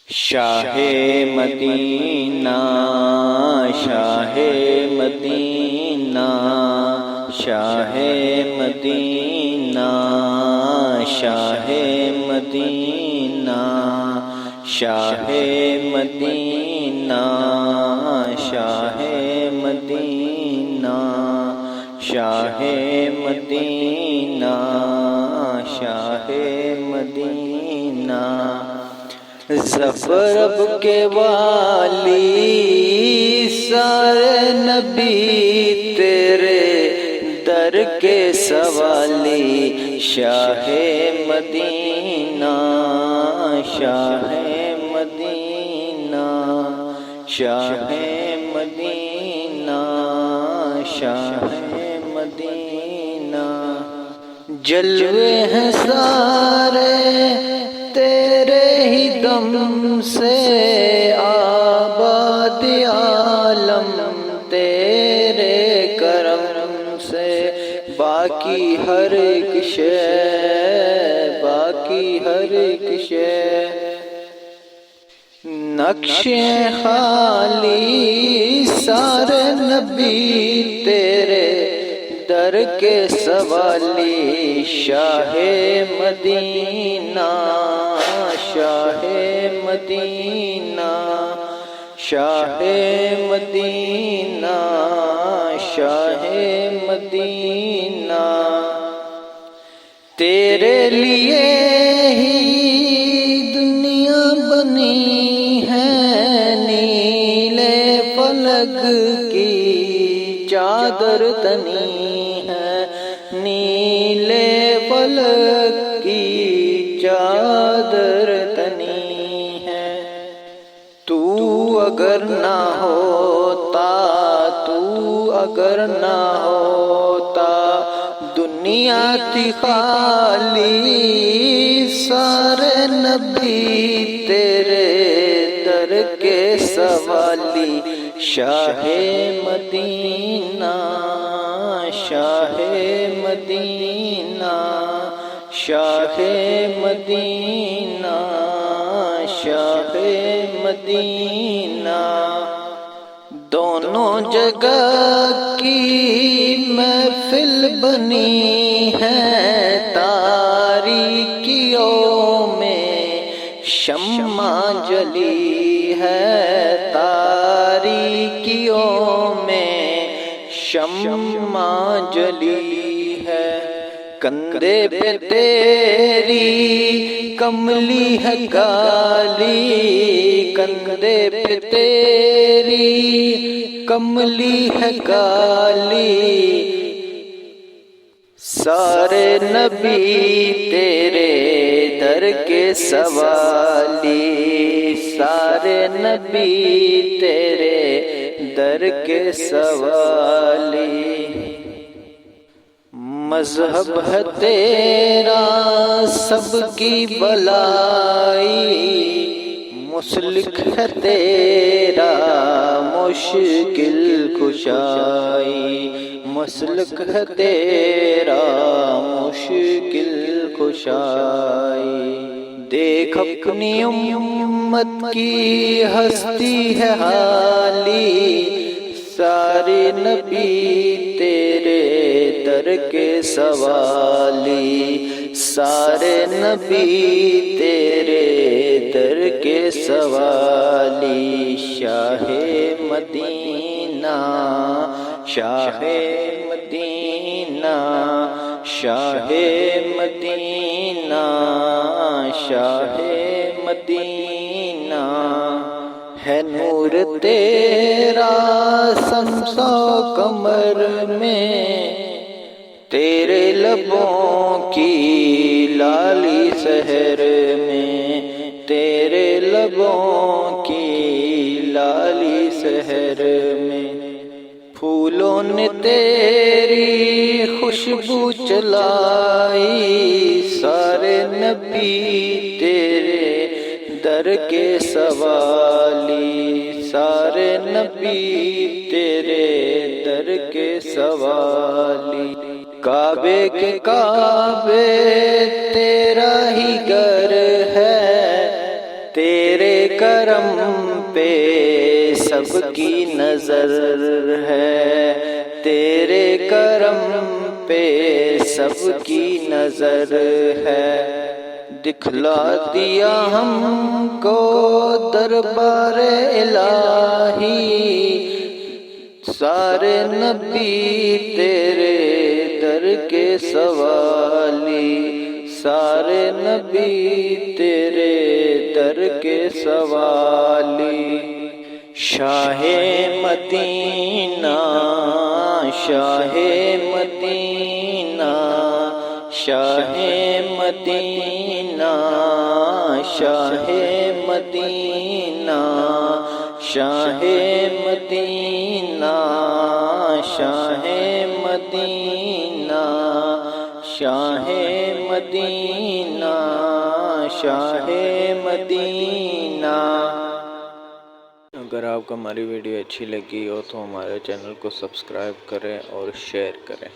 شاہ مدینہ شاہ مدینہ شاہ مدینہ شاہ مدینہ شاہ مدینہ شاہ مدینہ شاہ مدینہ شاہ مدینہ ظفرب کے والی سارے نبی تیرے در کے سوالی شاہ مدینہ شاہ مدینہ شاہ مدینہ شاہ مدینہ جلوے ہیں سارے تیرے ہی دم سے آباد عالم تیرے کرم سے باقی ہر ایک شے باقی ہر ایک شے نقش خالی سارے نبی تیرے در کے سوالی شاہ مدینہ شاہ مدینہ شاہ مدینہ شاہ مدینہ تیرے لیے ہی دنیا بنی ہے نیلے فلک کی چادر تنی ہے نیلے فلک کی چادر تنی ہے تو اگر نہ ہوتا تو اگر نہ ہوتا دنیا تھی خالی سارے نبی تیرے در کے سوالی شاہ مدینہ شاہ مدینہ شاہ مدینہ شاہ مدینہ دونوں جگہ کی محفل بنی ہے تاریکیوں میں شمع جلی ہے تاریکیوں میں شمع جلی ہے کندھے پہ تیری کملی ہے کالی کندھے پہ تیری کملی ہے کالی سارے نبی تیرے در کے سوالی سارے نبی تیرے در کے سوالی مذہب ہے تیرا سب کی بلائی مسلک ہے تیرا مشکل کشائی مسلک ہے تیرا مشکل کشائی دیکھ اپنی امت کی ہستی ہے حالی سارے نبی تیرے در کے سوالی سارے نبی تیرے در کے سوالی شاہ مدینہ شاہ مدینہ شاہ مدینہ شاہ مدینہ ہے نور تیرا شمس و قمر میں تیرے لبوں کی لالی سحر میں تیرے لبوں کی لالی سحر میں پھولوں نے تیری خوشبو چلائی سارے نبی تیرے در کے سوالی سارے نبی تیرے در کے سوالی کعبے کے کعبے تیرا ہی گھر ہے تیرے کرم پہ سب کی نظر ہے، تیرے کرم پہ سب کی نظر ہے، دکھلا دیا ہم کو دربار الہی، سارے نبی تیرے در کے سوالی، سارے نبی تیرے در کے سوالی، شاہ مدینہ شاہ مدینہ شاہ مدینہ شاہ مدینہ شاہ مدینہ شاہ مدینہ شاہ مدینہ شاہ مدینہ۔ اگر آپ کو ہماری ویڈیو اچھی لگی ہو تو ہمارے چینل کو سبسکرائب کریں اور شیئر کریں۔